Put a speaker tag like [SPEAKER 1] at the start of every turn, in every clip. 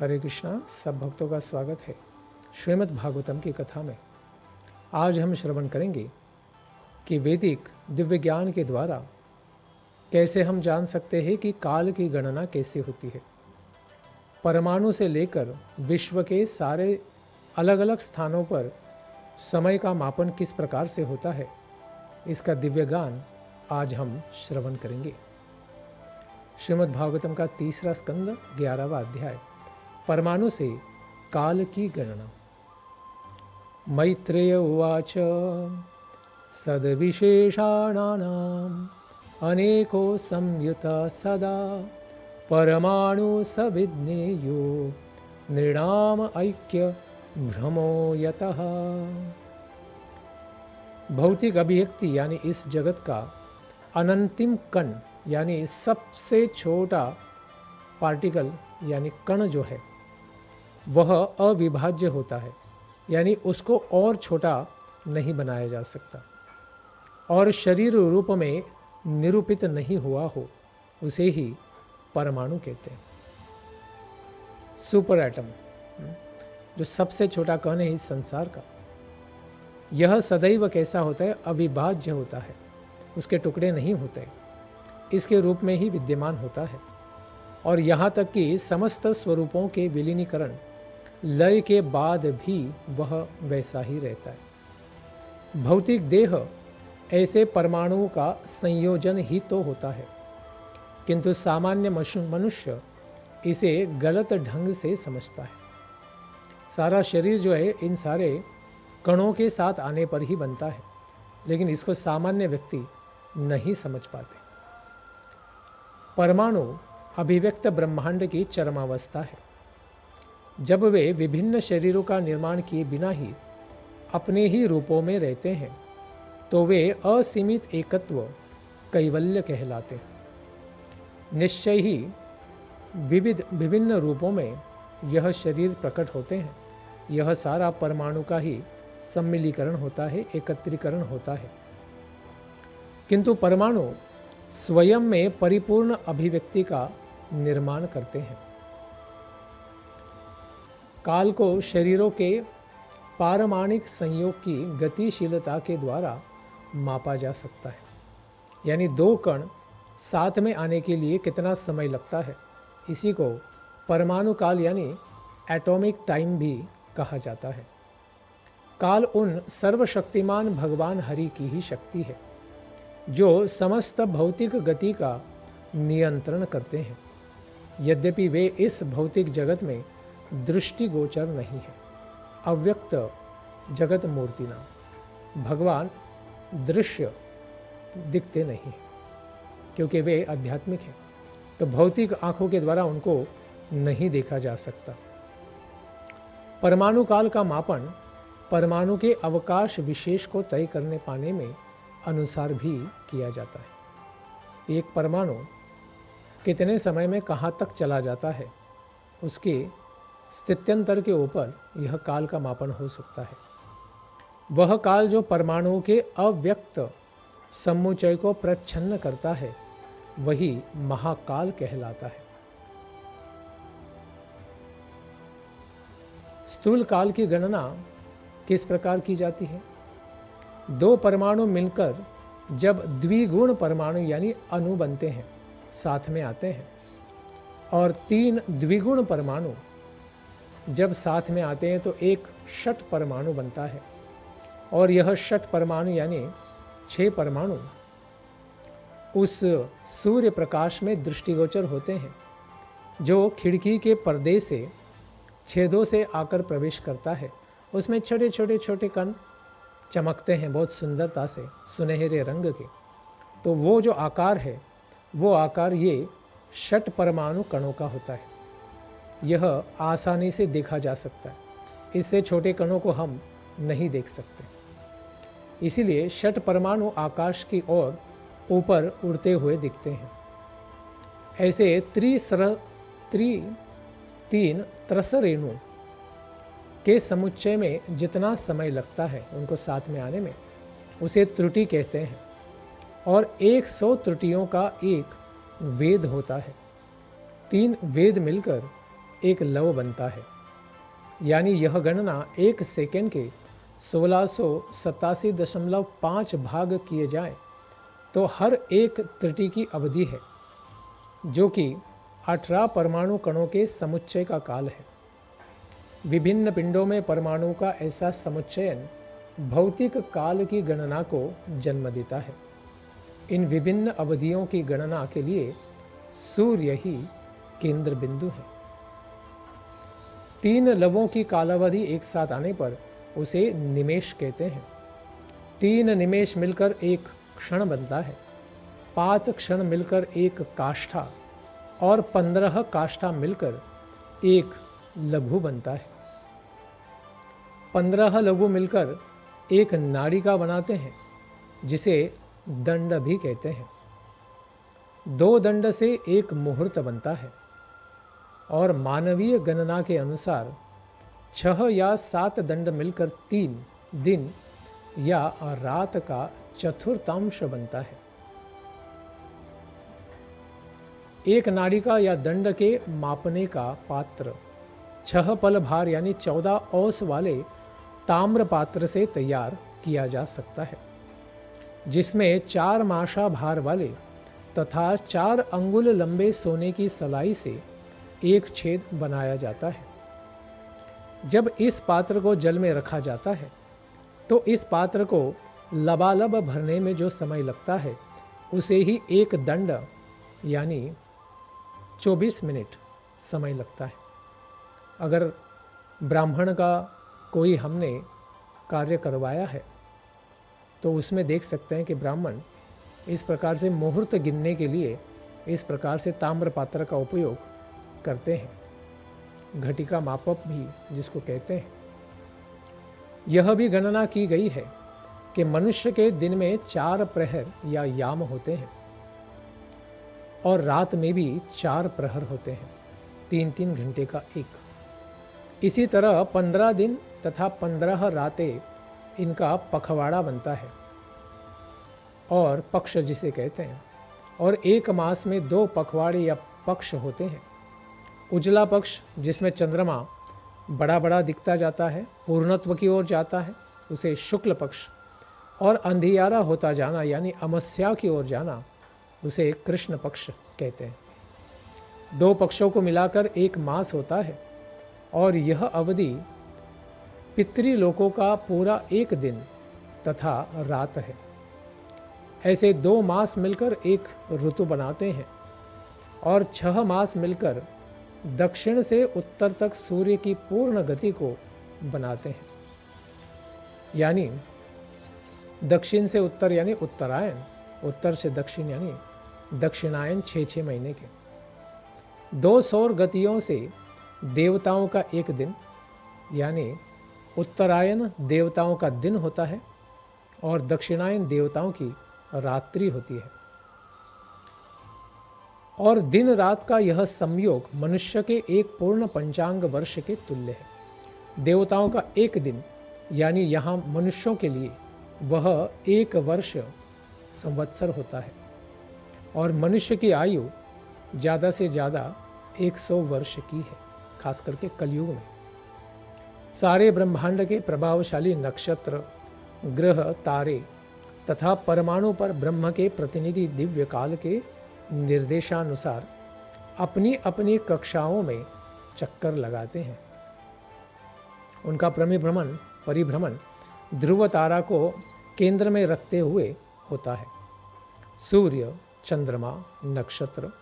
[SPEAKER 1] हरे कृष्णा। सब भक्तों का स्वागत है श्रीमद् भागवतम की कथा में। आज हम श्रवण करेंगे कि वैदिक दिव्य ज्ञान के द्वारा कैसे हम जान सकते हैं कि काल की गणना कैसे होती है। परमाणु से लेकर विश्व के सारे अलग अलग स्थानों पर समय का मापन किस प्रकार से होता है, इसका दिव्य ज्ञान आज हम श्रवण करेंगे। श्रीमद् भागवतम का 3रा स्कंद 11वां अध्याय, परमाणु से काल की गणना। मैत्रेय उवाच सद्विशेषाणानाम् अनेको संयुत सदा परमाणु सविज्ञेयो नृणाम ऐक्य भ्रमो यतः। भौतिक अभिव्यक्ति यानी इस जगत का अनंतिम कण यानी सबसे छोटा पार्टिकल यानी कण जो है वह अविभाज्य होता है, यानी उसको और छोटा नहीं बनाया जा सकता और शरीर रूप में निरूपित नहीं हुआ हो, उसे ही परमाणु कहते हैं। सुपर एटम जो सबसे छोटा कण है इस संसार का, यह सदैव कैसा होता है? अविभाज्य होता है, उसके टुकड़े नहीं होते, इसके रूप में ही विद्यमान होता है और यहाँ तक कि समस्त स्वरूपों के विलीनीकरण लय के बाद भी वह वैसा ही रहता है। भौतिक देह ऐसे परमाणुओं का संयोजन ही तो होता है, किंतु सामान्य मनुष्य इसे गलत ढंग से समझता है। सारा शरीर जो है इन सारे कणों के साथ आने पर ही बनता है, लेकिन इसको सामान्य व्यक्ति नहीं समझ पाते। परमाणु अभिव्यक्त ब्रह्मांड की चरमावस्था है। जब वे विभिन्न शरीरों का निर्माण किए बिना ही अपने ही रूपों में रहते हैं तो वे असीमित एकत्व कैवल्य कहलाते हैं। निश्चय ही विभिन्न रूपों में यह शरीर प्रकट होते हैं। यह सारा परमाणु का ही सम्मिलीकरण होता है, एकत्रीकरण होता है, किंतु परमाणु स्वयं में परिपूर्ण अभिव्यक्ति का निर्माण करते हैं। काल को शरीरों के पारमाणिक संयोग की गतिशीलता के द्वारा मापा जा सकता है, यानी दो कण साथ में आने के लिए कितना समय लगता है, इसी को परमाणु काल यानी एटॉमिक टाइम भी कहा जाता है। काल उन सर्वशक्तिमान भगवान हरि की ही शक्ति है जो समस्त भौतिक गति का नियंत्रण करते हैं। यद्यपि वे इस भौतिक जगत में दृष्टिगोचर नहीं है। अव्यक्त जगत मूर्ति नाम भगवान दृश्य दिखते नहीं हैं, क्योंकि वे आध्यात्मिक हैं, तो भौतिक आंखों के द्वारा उनको नहीं देखा जा सकता। परमाणु काल का मापन परमाणु के अवकाश विशेष को तय करने पाने में अनुसार भी किया जाता है। एक परमाणु कितने समय में कहाँ तक चला जाता है, उसके स्थित्यंतर के ऊपर यह काल का मापन हो सकता है। वह काल जो परमाणुओं के अव्यक्त समुच्चय को प्रच्छन्न करता है वही महाकाल कहलाता है। स्थूल काल की गणना किस प्रकार की जाती है? दो परमाणु मिलकर जब द्विगुण परमाणु यानी अणु बनते हैं, साथ में आते हैं, और 3 द्विगुण परमाणु जब साथ में आते हैं तो एक षट परमाणु बनता है और यह षट परमाणु यानी 6 परमाणु उस सूर्य प्रकाश में दृष्टिगोचर होते हैं जो खिड़की के पर्दे से छेदों से आकर प्रवेश करता है। उसमें छोटे छोटे कण चमकते हैं बहुत सुंदरता से, सुनहरे रंग के। तो वो जो आकार है वो आकार ये षट परमाणु कणों का होता है। यह आसानी से देखा जा सकता है, इससे छोटे कणों को हम नहीं देख सकते। इसीलिए षट परमाणु आकाश की ओर ऊपर उड़ते हुए दिखते हैं। ऐसे 3 त्रस रेणु के समुच्चय में जितना समय लगता है उनको साथ में आने में, उसे त्रुटि कहते हैं। और 100 त्रुटियों का एक वेद होता है। 3 वेद मिलकर एक लव बनता है। यानी यह गणना 1 सेकेंड के 1687.5 भाग किए जाएं तो हर एक त्रुटि की अवधि है, जो कि 18 परमाणु कणों के समुच्चय का काल है। विभिन्न पिंडों में परमाणु का ऐसा समुच्चयन भौतिक काल की गणना को जन्म देता है। इन विभिन्न अवधियों की गणना के लिए सूर्य ही केंद्र बिंदु है। 3 लवों की कालावधि एक साथ आने पर उसे निमेष कहते हैं। 3 निमेष मिलकर एक क्षण बनता है, 5 क्षण मिलकर एक काष्ठा और 15 काष्ठा मिलकर एक लघु बनता है। 15 लघु मिलकर एक नाड़िका बनाते हैं, जिसे दंड भी कहते हैं। 2 दंड से एक मुहूर्त बनता है और मानवीय गणना के अनुसार 6 या 7 दंड मिलकर 3 दिन या रात का चतुर्थांश बनता है। एक नाड़िका या दंड के मापने का पात्र 6 पल भार यानी 14 औंस वाले ताम्र पात्र से तैयार किया जा सकता है, जिसमें 4 माशा भार वाले तथा 4 अंगुल लंबे सोने की सलाई से एक छेद बनाया जाता है। जब इस पात्र को जल में रखा जाता है तो इस पात्र को लबालब भरने में जो समय लगता है उसे ही एक दंड यानी 24 मिनट समय लगता है। अगर ब्राह्मण का कोई हमने कार्य करवाया है तो उसमें देख सकते हैं कि ब्राह्मण इस प्रकार से मुहूर्त गिनने के लिए इस प्रकार से ताम्र पात्र का उपयोग करते हैं। घटिका मापक भी जिसको कहते हैं। यह भी गणना की गई है कि मनुष्य के दिन में 4 प्रहर या याम होते हैं और रात में भी 4 प्रहर होते हैं, 3-3 घंटे का एक। इसी तरह 15 दिन तथा 15 रातें इनका पखवाड़ा बनता है और पक्ष जिसे कहते हैं। और एक मास में 2 पखवाड़े या पक्ष होते हैं। उजला पक्ष जिसमें चंद्रमा बड़ा बड़ा दिखता जाता है, पूर्णत्व की ओर जाता है, उसे शुक्ल पक्ष, और अंधियारा होता जाना यानी अमावस्या की ओर जाना उसे कृष्ण पक्ष कहते हैं। 2 पक्षों को मिलाकर एक मास होता है और यह अवधि पितृलोकों का पूरा एक दिन तथा रात है। ऐसे 2 मास मिलकर एक ऋतु बनाते हैं और 6 मास मिलकर दक्षिण से उत्तर तक सूर्य की पूर्ण गति को बनाते हैं। यानी दक्षिण से उत्तर यानी उत्तरायण, उत्तर से दक्षिण यानी दक्षिणायन 6-6 महीने के। 2 सौर गतियों से देवताओं का एक दिन यानी उत्तरायण देवताओं का दिन होता है और दक्षिणायन देवताओं की रात्रि होती है। और दिन रात का यह संयोग मनुष्य के एक पूर्ण पंचांग वर्ष के तुल्य है। देवताओं का एक दिन यानी यहाँ मनुष्यों के लिए वह 1 वर्ष संवत्सर होता है और मनुष्य की आयु ज़्यादा से ज़्यादा 100 वर्ष की है, खास करके कलयुग में। सारे ब्रह्मांड के प्रभावशाली नक्षत्र, ग्रह, तारे तथा परमाणु पर ब्रह्म के प्रतिनिधि दिव्य काल के निर्देशानुसार अपनी अपनी कक्षाओं में चक्कर लगाते हैं। उनका परिभ्रमण ध्रुव तारा को केंद्र में रखते हुए होता है। सूर्य, चंद्रमा, नक्षत्र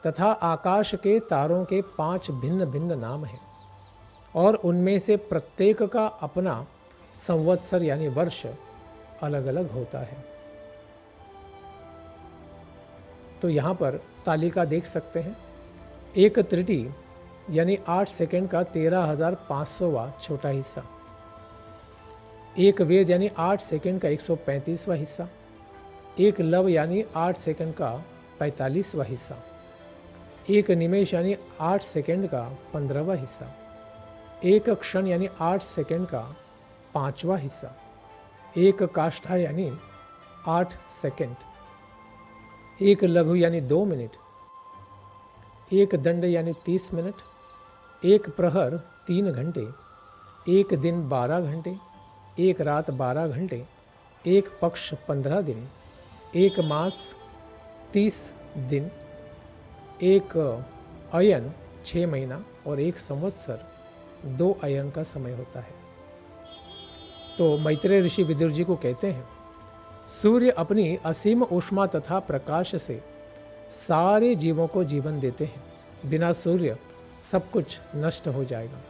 [SPEAKER 1] तथा आकाश के तारों के 5 भिन्न भिन्न नाम हैं और उनमें से प्रत्येक का अपना संवत्सर यानी वर्ष अलग अलग होता है। तो यहाँ पर तालिका देख सकते हैं। एक त्रुटि यानी 8 सेकंड का 13,500वां छोटा हिस्सा, एक वेद यानी 8 सेकंड का 135वां हिस्सा, एक लव यानी 8 सेकंड का 45वां हिस्सा, एक निमेष यानी 8 सेकंड का 15वां हिस्सा, एक क्षण यानी 8 सेकंड का 5वां हिस्सा, एक काष्ठा यानी 8 सेकंड, एक लघु यानी 2 मिनट, एक दंड यानी 30 मिनट, एक प्रहर 3 घंटे, एक दिन 12 घंटे, एक रात 12 घंटे, एक पक्ष 15 दिन, एक मास 30 दिन, एक अयन 6 महीना और एक संवत्सर 2 अयन का समय होता है। तो मैत्रेय ऋषि विदुर जी को कहते हैं, सूर्य अपनी असीम ऊष्मा तथा प्रकाश से सारे जीवों को जीवन देते हैं। बिना सूर्य सब कुछ नष्ट हो जाएगा।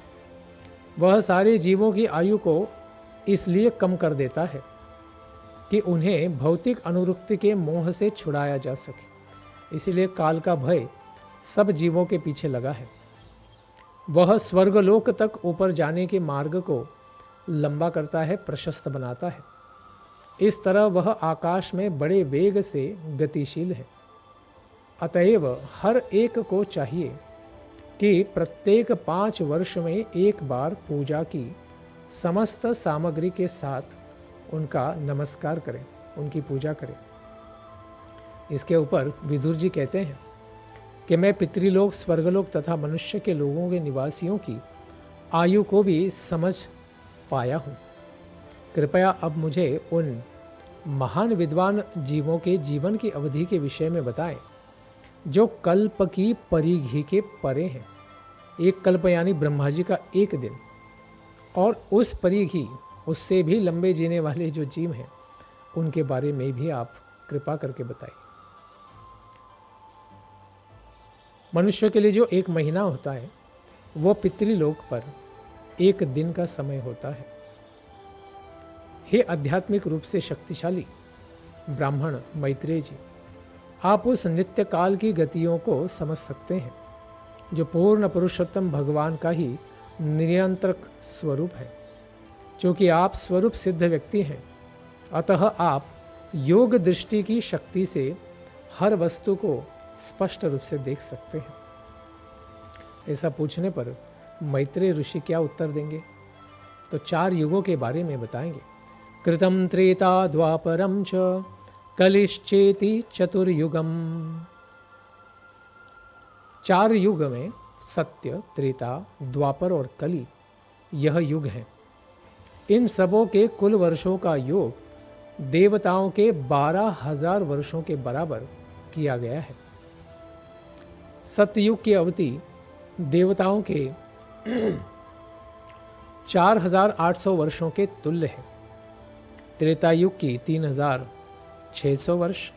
[SPEAKER 1] वह सारे जीवों की आयु को इसलिए कम कर देता है कि उन्हें भौतिक अनुरक्ति के मोह से छुड़ाया जा सके। इसीलिए काल का भय सब जीवों के पीछे लगा है। वह स्वर्गलोक तक ऊपर जाने के मार्ग को लंबा करता है, प्रशस्त बनाता है। इस तरह वह आकाश में बड़े वेग से गतिशील है। अतएव हर एक को चाहिए कि प्रत्येक 5 वर्ष में एक बार पूजा की समस्त सामग्री के साथ उनका नमस्कार करें, उनकी पूजा करें। इसके ऊपर विदुर जी कहते हैं कि मैं पितृलोक, स्वर्गलोक तथा मनुष्य के लोगों के निवासियों की आयु को भी समझ पाया हूँ। कृपया अब मुझे उन महान विद्वान जीवों के जीवन की अवधि के विषय में बताएं जो कल्प की परिधि के परे हैं। एक कल्प यानी ब्रह्मा जी का एक दिन, और उस परिधि, उससे भी लंबे जीने वाले जो जीव हैं उनके बारे में भी आप कृपा करके बताइए। मनुष्य के लिए जो एक महीना होता है वो पितृलोक पर एक दिन का समय होता है। हे आध्यात्मिक रूप से शक्तिशाली ब्राह्मण मैत्रेय जी, आप उस नित्य काल की गतियों को समझ सकते हैं जो पूर्ण पुरुषोत्तम भगवान का ही नियंत्रक स्वरूप है। क्योंकि आप स्वरूप सिद्ध व्यक्ति हैं, अतः आप योग दृष्टि की शक्ति से हर वस्तु को स्पष्ट रूप से देख सकते हैं। ऐसा पूछने पर मैत्रेय ऋषि क्या उत्तर देंगे? तो 4 युगों के बारे में बताएंगे। कृतं त्रेता द्वापरं च कलिश्चेति चतुर्युगम। 4 युग में सत्य, त्रेता, द्वापर और कली, यह युग है। इन सबों के कुल वर्षों का योग देवताओं के 12,000 वर्षों के बराबर किया गया है। सतयुग की अवधि देवताओं के 4,800 वर्षों के तुल्य है। त्रेता युग की 3,600 वर्ष,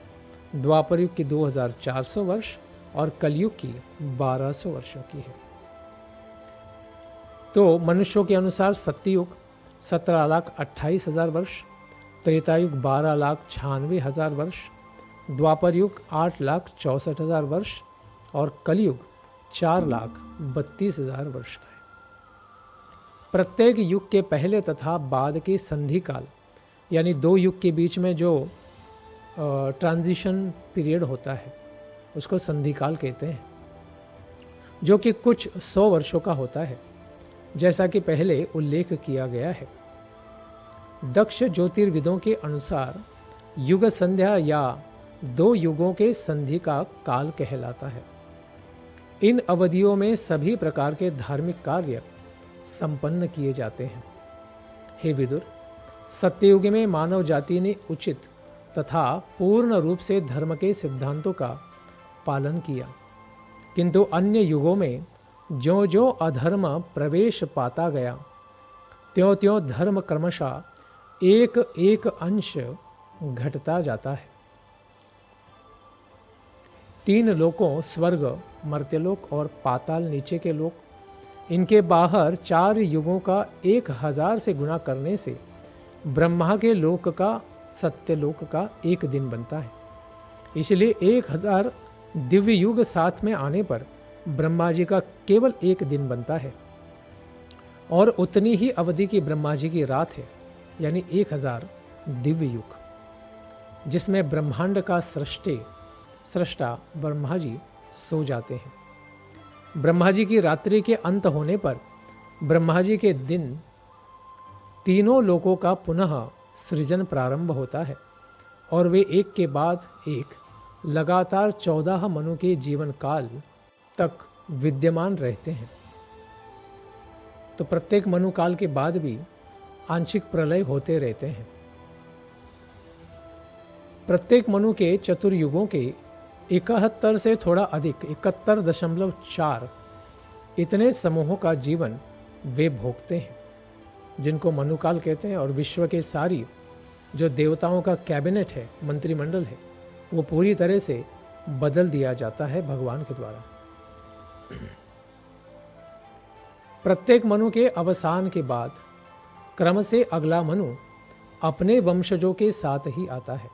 [SPEAKER 1] द्वापर युग की 2,400 वर्ष और कलयुग की 1,200 वर्षों की है। तो मनुष्यों के अनुसार सत्ययुग 17,28,000 वर्ष, त्रेता युग 12,96,000 वर्ष, द्वापर युग 8,64,000 वर्ष और कलयुग 4,32,000 वर्ष का है। प्रत्येक युग के पहले तथा बाद के संधि काल, यानी 2 युग के बीच में जो ट्रांजिशन पीरियड होता है उसको संधि काल कहते हैं, जो कि कुछ 100 वर्षों का होता है, जैसा कि पहले उल्लेख किया गया है। दक्ष ज्योतिर्विदों के अनुसार युग संध्या या 2 युगों के संधि का काल कहलाता है। इन अवधियों में सभी प्रकार के धार्मिक कार्य संपन्न किए जाते हैं। हे विदुर, सत्ययुग में मानव जाति ने उचित तथा पूर्ण रूप से धर्म के सिद्धांतों का पालन किया, किंतु अन्य युगों में ज्यों ज्यों अधर्म प्रवेश पाता गया त्यों त्यों धर्म क्रमशः एक एक अंश घटता जाता है। 3 लोकों, स्वर्ग, मर्त्यलोक और पाताल, नीचे के लोक, इनके बाहर 4 युगों का 1000 से गुणा करने से ब्रह्मा के लोक का, सत्यलोक का 1 दिन बनता है। इसलिए 1000 दिव्य युग साथ में आने पर ब्रह्मा जी का केवल 1 दिन बनता है, और उतनी ही अवधि की ब्रह्मा जी की रात है, यानी 1000 दिव्य युग, जिसमें ब्रह्मांड का सृष्टा ब्रह्मा जी सो जाते हैं। ब्रह्मा जी की रात्रि के अंत होने पर ब्रह्मा जी के दिन तीनों लोकों का पुनः सृजन प्रारंभ होता है, और वे एक के बाद एक लगातार 14 मनु के जीवन काल तक विद्यमान रहते हैं। तो प्रत्येक मनुकाल के बाद भी आंशिक प्रलय होते रहते हैं। प्रत्येक मनु के चतुर्युगों के 71 से थोड़ा अधिक 71.4 इतने समूहों का जीवन वे भोगते हैं, जिनको मनुकाल कहते हैं। और विश्व के सारी जो देवताओं का कैबिनेट है, मंत्रिमंडल है, वो पूरी तरह से बदल दिया जाता है भगवान के द्वारा। प्रत्येक मनु के अवसान के बाद क्रम से अगला मनु अपने वंशजों के साथ ही आता है,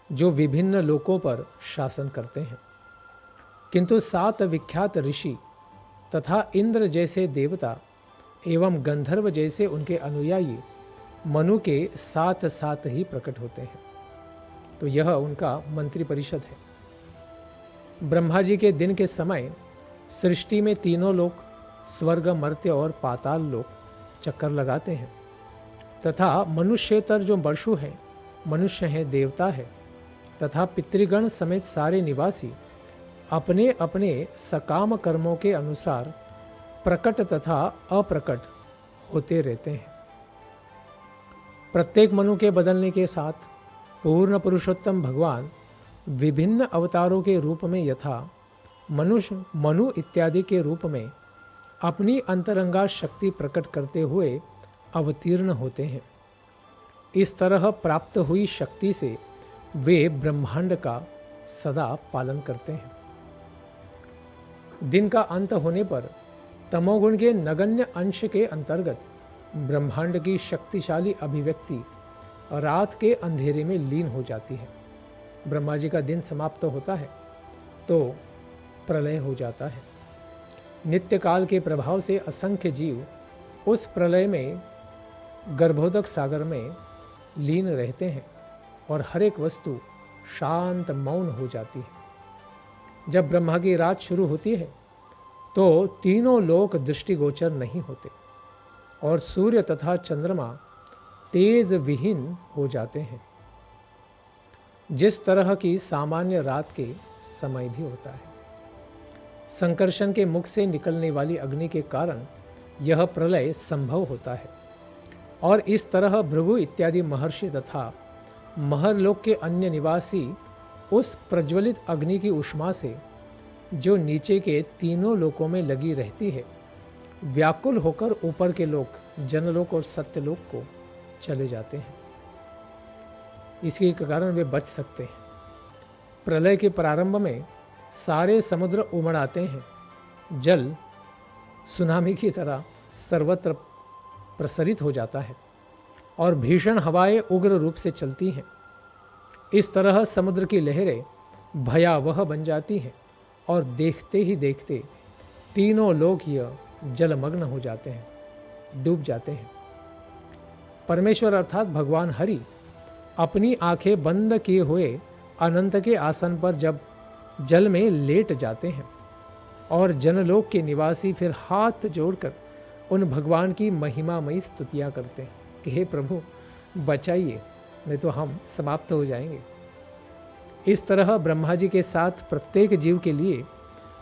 [SPEAKER 1] जो विभिन्न लोकों पर शासन करते हैं। किंतु 7 विख्यात ऋषि तथा इंद्र जैसे देवता एवं गंधर्व जैसे उनके अनुयायी मनु के साथ साथ ही प्रकट होते हैं। तो यह उनका मंत्री परिषद है। ब्रह्मा जी के दिन के समय सृष्टि में तीनों लोक, स्वर्ग, मर्त्य और पाताल लोक चक्कर लगाते हैं, तथा मनुष्येतर जो वर्षु हैं, मनुष्य हैं, देवता है, तथा पितृगण समेत सारे निवासी अपने अपने सकाम कर्मों के अनुसार प्रकट तथा अप्रकट होते रहते हैं। प्रत्येक मनु के बदलने के साथ पूर्ण पुरुषोत्तम भगवान विभिन्न अवतारों के रूप में यथा मनुष्य, मनु इत्यादि के रूप में अपनी अंतरंगा शक्ति प्रकट करते हुए अवतीर्ण होते हैं। इस तरह प्राप्त हुई शक्ति से वे ब्रह्मांड का सदा पालन करते हैं। दिन का अंत होने पर तमोगुण के नगण्य अंश के अंतर्गत ब्रह्मांड की शक्तिशाली अभिव्यक्ति रात के अंधेरे में लीन हो जाती है। ब्रह्मा जी का दिन समाप्त होता है तो प्रलय हो जाता है। नित्य काल के प्रभाव से असंख्य जीव उस प्रलय में गर्भोदक सागर में लीन रहते हैं और हर एक वस्तु शांत मौन हो जाती है। जब ब्रह्मा की रात शुरू होती है तो तीनों लोक दृष्टिगोचर नहीं होते और सूर्य तथा चंद्रमा तेज विहीन हो जाते हैं, जिस तरह की सामान्य रात के समय भी होता है। संकर्षण के मुख से निकलने वाली अग्नि के कारण यह प्रलय संभव होता है और इस तरह भृगु इत्यादि महर्षि तथा महरलोक के अन्य निवासी उस प्रज्वलित अग्नि की उष्मा से जो नीचे के तीनों लोकों में लगी रहती है, व्याकुल होकर ऊपर के लोक, जनलोक और सत्यलोक को चले जाते हैं। इसके कारण वे बच सकते हैं। प्रलय के प्रारंभ में सारे समुद्र उमड़ आते हैं, जल सुनामी की तरह सर्वत्र प्रसरित हो जाता है और भीषण हवाएं उग्र रूप से चलती हैं। इस तरह समुद्र की लहरें भयावह बन जाती हैं और देखते ही देखते तीनों लोक यह जलमग्न हो जाते हैं, डूब जाते हैं। परमेश्वर अर्थात भगवान हरि अपनी आंखें बंद किए हुए अनंत के आसन पर जब जल में लेट जाते हैं और जनलोक के निवासी फिर हाथ जोड़कर उन भगवान की महिमामयी स्तुतियां करते हैं कि हे प्रभु बचाइए, नहीं तो हम समाप्त हो जाएंगे। इस तरह ब्रह्मा जी के साथ प्रत्येक जीव के लिए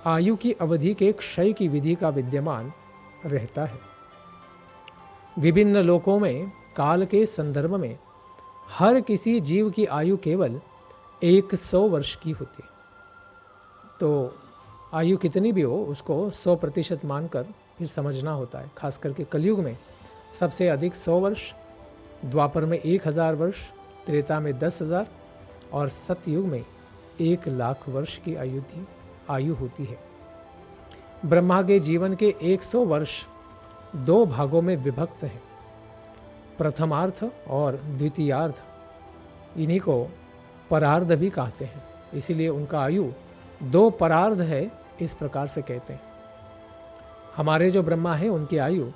[SPEAKER 1] आयु की अवधि के क्षय की विधि का विद्यमान रहता है। विभिन्न लोकों में काल के संदर्भ में हर किसी जीव की आयु केवल 100 वर्ष की होती है। तो आयु कितनी भी हो उसको 100% मानकर फिर समझना होता है। खास करके कलयुग में सबसे अधिक 100 वर्ष, द्वापर में 1000 वर्ष, त्रेता में 10,000 और सतयुग में 1,00,000 वर्ष की आयु होती है। ब्रह्मा के जीवन के 100 वर्ष 2 भागों में विभक्त हैं, प्रथमार्थ और द्वितीयार्ध। इन्हीं को परार्ध भी कहते हैं, इसीलिए उनका आयु 2 परार्ध है, इस प्रकार से कहते हैं। हमारे जो ब्रह्मा हैं उनकी आयु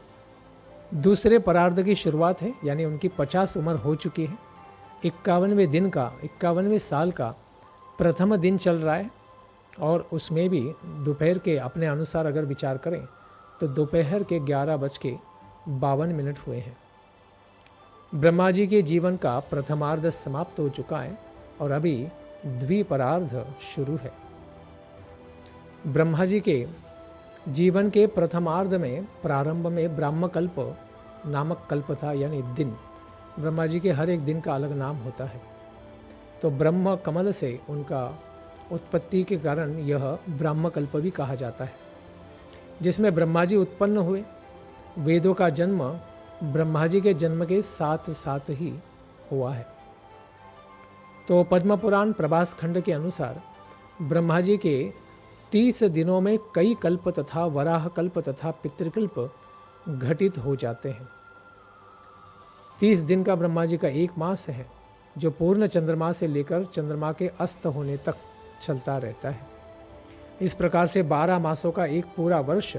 [SPEAKER 1] दूसरे परार्ध की शुरुआत है, यानी उनकी 50 उम्र हो चुकी है। 51वें दिन का 51वें साल का प्रथम दिन चल रहा है और उसमें भी दोपहर के अपने अनुसार अगर विचार करें तो दोपहर के 11:52 हुए हैं। ब्रह्मा जी के जीवन का प्रथमार्ध समाप्त हो चुका है और अभी द्विपरार्ध शुरू है। ब्रह्मा जी के जीवन के प्रथमार्ध में प्रारंभ में ब्रह्मकल्प नामक कल्प था, यानी दिन। ब्रह्मा जी के हर एक दिन का अलग नाम होता है। तो ब्रह्म कमल से उनका उत्पत्ति के कारण यह ब्रह्मकल्प भी कहा जाता है, जिसमें ब्रह्मा जी उत्पन्न हुए। वेदों का जन्म ब्रह्मा जी के जन्म के साथ साथ ही हुआ है। तो पद्म पुराण प्रभास खंड के अनुसार ब्रह्मा जी के 30 दिनों में कई कल्प तथा वराह कल्प तथा पितृकल्प घटित हो जाते हैं। 30 दिन का ब्रह्मा जी का एक मास है, जो पूर्ण चंद्रमा से लेकर चंद्रमा के अस्त होने तक चलता रहता है। इस प्रकार से 12 मासों का एक पूरा वर्ष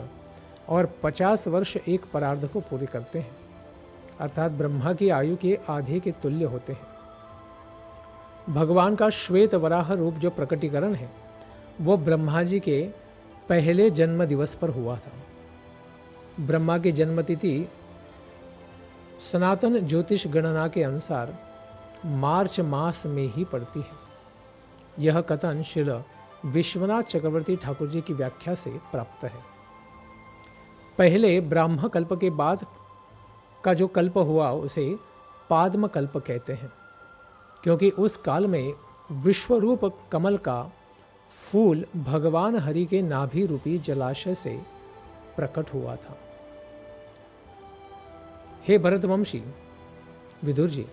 [SPEAKER 1] और 50 वर्ष एक परार्ध को पूरे करते हैं, अर्थात ब्रह्मा की आयु के आधे के तुल्य होते हैं। भगवान का श्वेत वराह रूप जो प्रकटीकरण है, वो ब्रह्मा जी के पहले जन्म दिवस पर हुआ था। ब्रह्मा की जन्मतिथि सनातन ज्योतिष गणना के अनुसार मार्च मास में ही पड़ती है। यह कथन श्रील विश्वनाथ चक्रवर्ती ठाकुर जी की व्याख्या से प्राप्त है। पहले ब्राह्म कल्प के बाद का जो कल्प हुआ उसे पाद्म कल्प कहते हैं, क्योंकि उस काल में विश्वरूप कमल का फूल भगवान हरि के नाभि रूपी जलाशय से प्रकट हुआ था। हे भरतवंशी विदुर जी,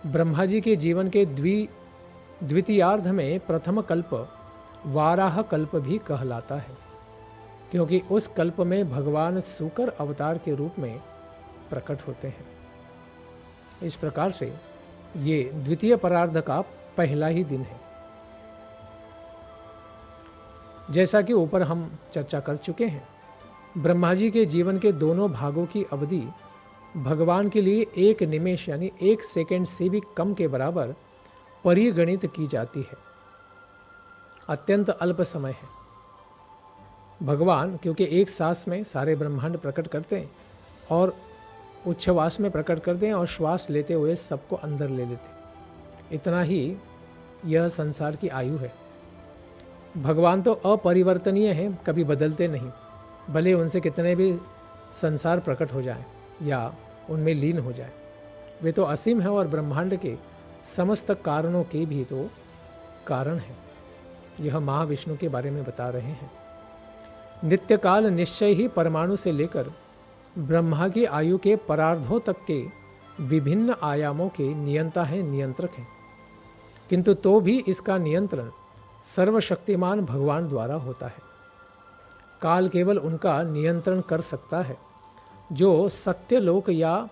[SPEAKER 1] ब्रह्मा जी के जीवन के द्वितीयार्ध में प्रथम कल्प वाराह कल्प भी कहलाता है, क्योंकि उस कल्प में भगवान सूकर अवतार के रूप में प्रकट होते हैं। इस प्रकार से ये द्वितीय परार्ध का पहला ही दिन है। जैसा कि ऊपर हम चर्चा कर चुके हैं, ब्रह्मा जी के जीवन के दोनों भागों की अवधि भगवान के लिए 1 निमेष यानी 1 सेकंड से भी कम के बराबर परिगणित की जाती है। अत्यंत अल्प समय है। भगवान क्योंकि एक सांस में सारे ब्रह्मांड प्रकट करते हैं और उच्छ्वास में प्रकट करते हैं और श्वास लेते हुए सबको अंदर ले लेते हैं। इतना ही यह संसार की आयु है। भगवान तो अपरिवर्तनीय हैं, कभी बदलते नहीं, भले उनसे कितने भी संसार प्रकट हो जाए या उनमें लीन हो जाए। वे तो असीम है और ब्रह्मांड के समस्त कारणों के भी तो कारण है। यह महाविष्णु के बारे में बता रहे हैं। नित्यकाल निश्चय ही परमाणु से लेकर ब्रह्मा की आयु के परार्धों तक के विभिन्न आयामों के नियंता हैं, नियंत्रक हैं, किंतु तो भी इसका नियंत्रण सर्वशक्तिमान भगवान द्वारा होता है। काल केवल उनका नियंत्रण कर सकता है जो सत्यलोक या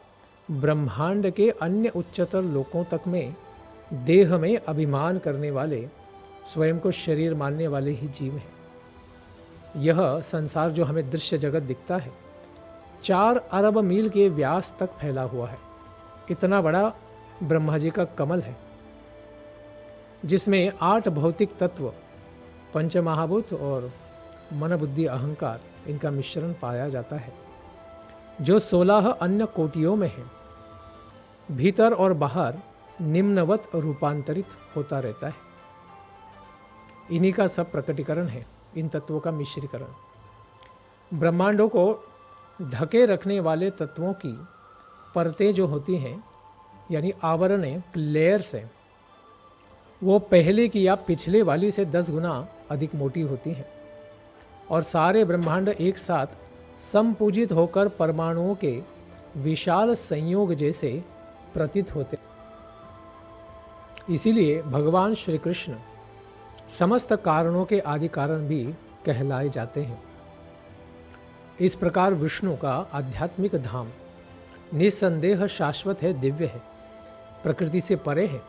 [SPEAKER 1] ब्रह्मांड के अन्य उच्चतर लोकों तक में देह में अभिमान करने वाले, स्वयं को शरीर मानने वाले ही जीव हैं। यह संसार जो हमें दृश्य जगत दिखता है 4 अरब मील के व्यास तक फैला हुआ है। इतना बड़ा ब्रह्मा जी का कमल है, जिसमें 8 भौतिक तत्व, पंच महाभूत और मन बुद्धि अहंकार, इनका मिश्रण पाया जाता है, जो 16 अन्य कोटियों में है। भीतर और बाहर निम्नवत रूपांतरित होता रहता है। इन्हीं का सब प्रकटीकरण है, इन तत्वों का मिश्रीकरण। ब्रह्मांडों को ढके रखने वाले तत्वों की परतें जो होती हैं, यानी आवरणें, लेयर्स हैं, वो पहले की या पिछले वाली से 10 गुना अधिक मोटी होती हैं और सारे ब्रह्मांड एक साथ संपूजित होकर परमाणुओं के विशाल संयोग जैसे प्रतीत होते। इसीलिए भगवान श्री कृष्ण समस्त कारणों के आदि कारण भी कहलाए जाते हैं। इस प्रकार विष्णु का आध्यात्मिक धाम निस्संदेह शाश्वत है, दिव्य है, प्रकृति से परे है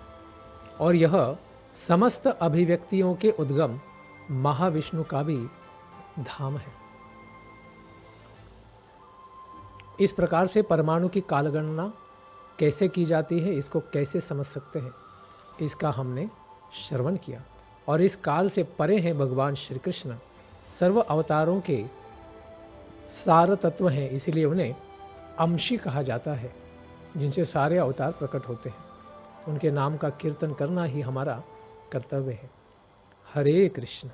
[SPEAKER 1] और यह समस्त अभिव्यक्तियों के उद्गम महाविष्णु का भी धाम है। इस प्रकार से परमाणु की कालगणना कैसे की जाती है, इसको कैसे समझ सकते हैं, इसका हमने श्रवण किया। और इस काल से परे हैं भगवान श्री कृष्ण, सर्व अवतारों के सार तत्व हैं, इसीलिए उन्हें अंशी कहा जाता है, जिनसे सारे अवतार प्रकट होते हैं। उनके नाम का कीर्तन करना ही हमारा कर्तव्य है। हरे कृष्ण।